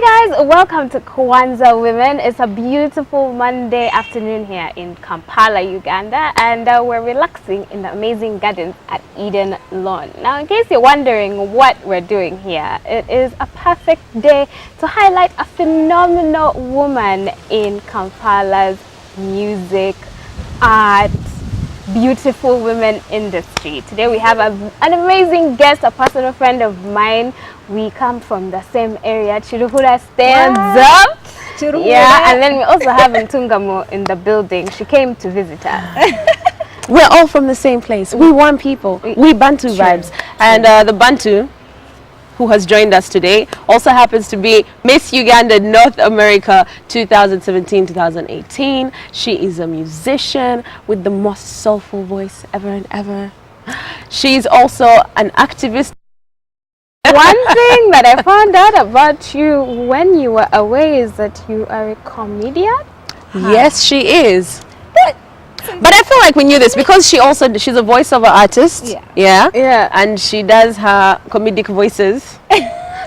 Hi guys, welcome to Kwanza Women. It's a beautiful Monday afternoon here in Kampala, Uganda, and we're relaxing in the amazing gardens at Eden Lawn. Now, in case you're wondering what we're doing here, it is a perfect day to highlight a phenomenal woman in Kampala's music, art, beautiful women industry. Today we have an amazing guest, a personal friend of mine. We come from the same area. Chiruhura stands up. Chiruhura. Yeah, and then we also have Ntungamo in the building. She came to visit us. We're all from the same place. We one people. We Bantu vibes. And the Bantu who has joined us today also happens to be Miss Uganda North America 2017-2018. She is a musician with the most soulful voice ever and ever. She's also an activist. One thing that I found out about you when you were away is that you are a comedian. Yes, she is. But I feel like we knew this because she's a voiceover artist. Yeah. And she does her comedic voices.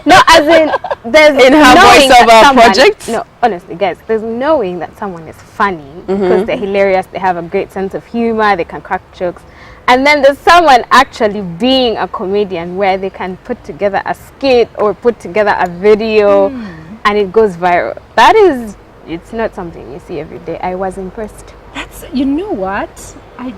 No, as in there's in her voiceover projects. No, honestly, guys, there's knowing that someone is funny because they're hilarious. They have a great sense of humor. They can crack jokes. And then there's someone actually being a comedian where they can put together a skit or put together a video and it goes viral. It's not something you see every day. I was impressed. You know what? I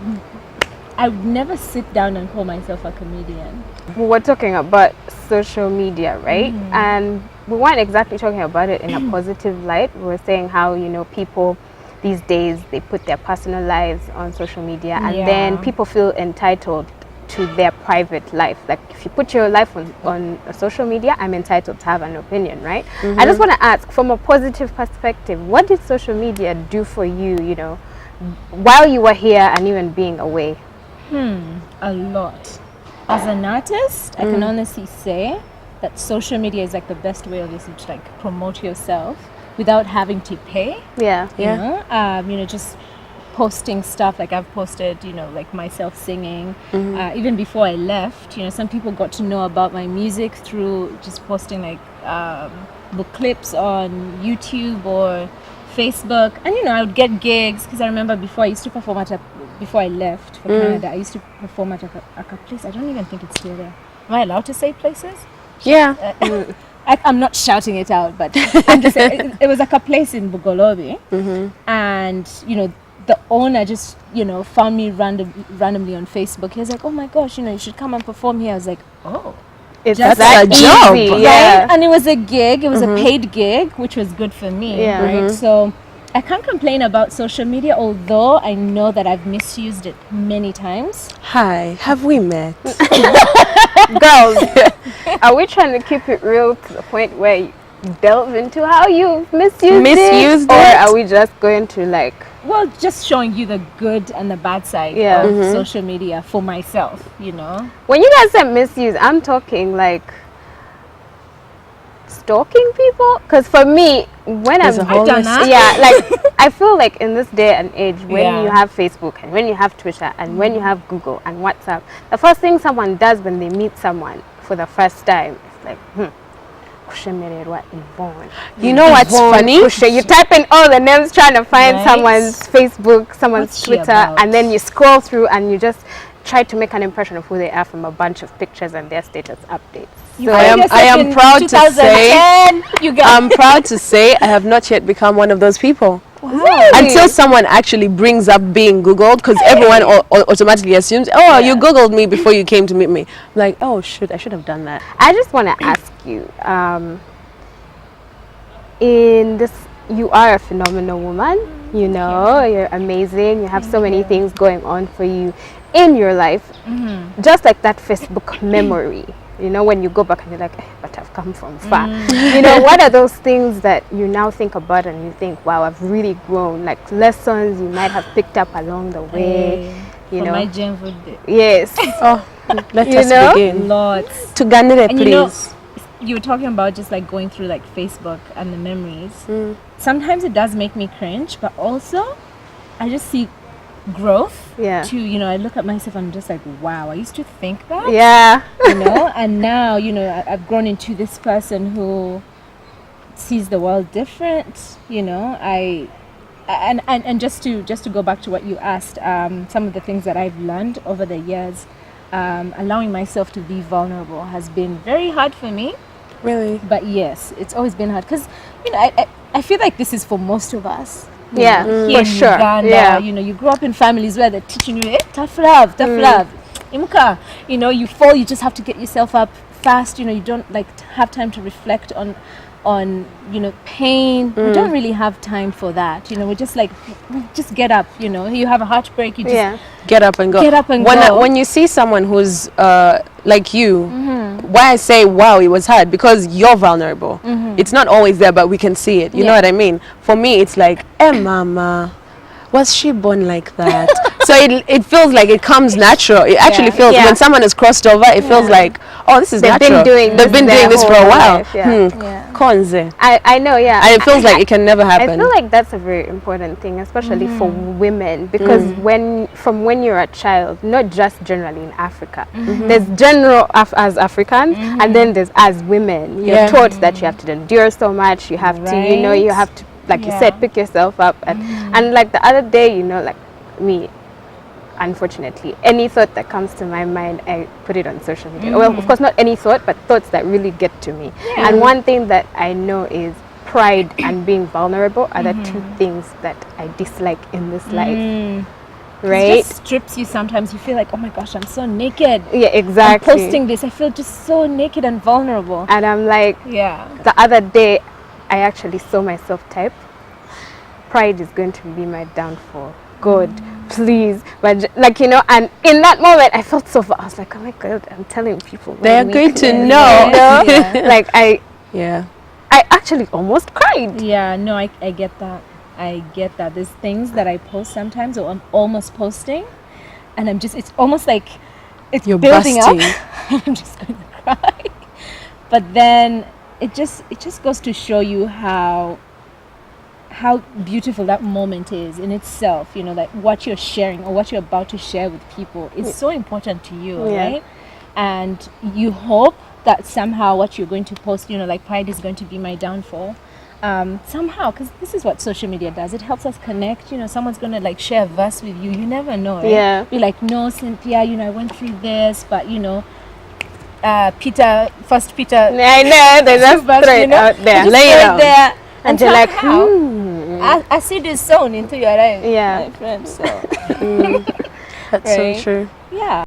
would never sit down and call myself a comedian. We were talking about social media, right? And we weren't exactly talking about it in a positive light. We were saying how, people these days, they put their personal lives on social media and then people feel entitled to their private life. Like if you put your life on social media, I'm entitled to have an opinion, right? I just want to ask, from a positive perspective, what did social media do for you, while you were here and even being away? A lot. As an artist, I can honestly say that social media is like the best way, obviously, to like promote yourself without having to pay. You know, just posting stuff. Like I've posted, like myself singing. Even before I left, some people got to know about my music through just posting like the clips on YouTube or Facebook. And I would get gigs because I remember before I used to perform before I left for Canada, I used to perform at a place. I don't even think it's still there. Am I allowed to say places? Yeah. I'm not shouting it out, but I'm just saying it was like a place in Bugolobi, and the owner just found me randomly on Facebook. He was like, "Oh my gosh, you should come and perform here." I was like, "Oh, it's that's that a job, easy. right?" And it was a gig. It was a paid gig, which was good for me, right? So I can't complain about social media, although I know that I've misused it many times. Hi, have we met? Girls, are we trying to keep it real to the point where you delve into how you misused it? Or are we just going to just showing you the good and the bad side of social media for myself, When you guys say misuse, I'm talking like stalking people, because for me, when I feel like in this day and age, when you have Facebook and when you have Twitter and when you have Google and WhatsApp, the first thing someone does when they meet someone for the first time is like, Yvonne. You know what's funny? Kushe. You type in all the names trying to find someone's Facebook, someone's Twitter, and then you scroll through and you just try to make an impression of who they are from a bunch of pictures and their status updates. So I am proud to say I have not yet become one of those people. Wow. Until someone actually brings up being Googled, because everyone automatically assumes, you Googled me before you came to meet me. I'm like, oh shoot, I should have done that. I just want to ask you, you are a phenomenal woman, you're amazing, you have so many things going on for you in your life, just like that Facebook memory. When you go back and you're like, but I've come from far. What are those things that you now think about and you think, wow, I've really grown? Like lessons you might have picked up along the way. For my gym food day. Yes. Let us begin. Lots. To Ganire, please. You were talking about just like going through like Facebook and the memories. Sometimes it does make me cringe, but also I just see growth to I look at myself and I'm just like, wow, I used to think that, and now I've grown into this person who sees the world different. And just to go back to what you asked, some of the things that I've learned over the years, allowing myself to be vulnerable has been very hard for me. Really? But yes, it's always been hard because I feel like this is for most of us. Yeah, for sure. Uganda, yeah. You grew up in families where they're teaching you, tough love. Imuka, you fall, you just have to get yourself up fast. You don't have time to reflect on pain. We don't really have time for that. We're just just get up. You have a heartbreak, you just get up and go. When you see someone who's like you, why I say wow, it was hard, because you're vulnerable. It's not always there, but we can see it. You know what I mean? For me, it's like, mama, was she born like that? So it feels like it comes natural. It actually feels, when someone has crossed over, it feels like, oh, this is natural. They've been doing this for a while. Kwanza. I know, yeah. And it feels like it can never happen. I feel like that's a very important thing, especially for women, because from when you're a child, not just generally in Africa, there's general as Africans, and then there's as women. You're taught that you have to endure so much. You have to, you have to, like you said, pick yourself up. And like the other day, like me, unfortunately, any thought that comes to my mind, I put it on social media. Well, of course, not any thought, but thoughts that really get to me. And one thing that I know is pride and being vulnerable are the two things that I dislike in this life. Right? It just strips you sometimes. You feel like, oh my gosh, I'm so naked. Yeah, exactly. I'm posting this. I feel just so naked and vulnerable. And I'm like, the other day, I actually saw myself type, pride is going to be my downfall. God, please. But and in that moment, I felt so, I was like, oh my God, I'm telling people. They're going to know. Like I actually almost cried. Yeah, no, I get that. I get that. There's things that I post sometimes, or I'm almost posting, and it's almost like you're building up. I'm just going to cry. But then it just goes to show you how beautiful that moment is in itself. Like what you're sharing or what you're about to share with people is so important to you, right? And you hope that somehow what you're going to post, like pride is going to be my downfall. Somehow, because this is what social media does. It helps us connect. Someone's going to share a verse with you. You never know, right? Yeah. Be like, no, Cynthia, I went through this, but First Peter. I know, there's just straight out there. Lay it out there. And you're like, acid is sown into your life, my friend. So that's so true. Yeah.